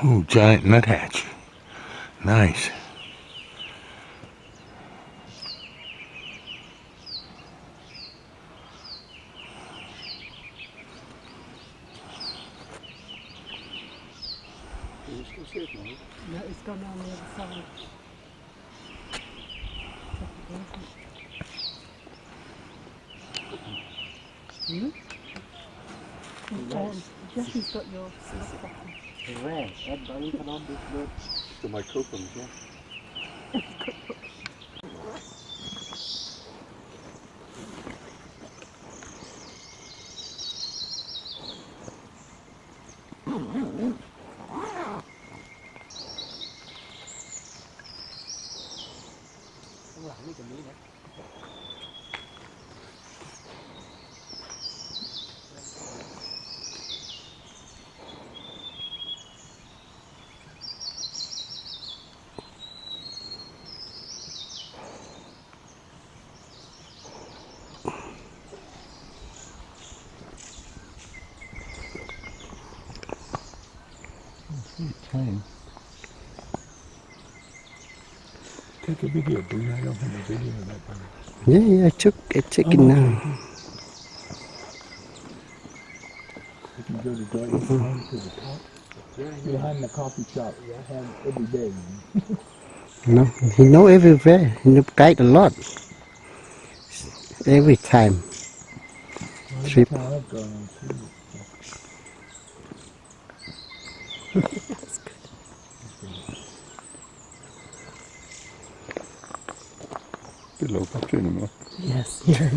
Ooh, giant nuthatch. Nice. Can you still see it now? No, it's gone on the other side. Hmm? Jesse's got your stuff back. Rare. Ed baru kan ambil buat The microphones, yeah. Wah, ini kembali ya. Time. Take a video, Boone. I don't have a video of that bird. Yeah, I took it now. If you go to Gordon's home to the top, behind the coffee shop, I have every day. No, he know everywhere. He know guide a lot. Every time. Trip. Every time I've gone on too. Below country anymore. Yes, yeah.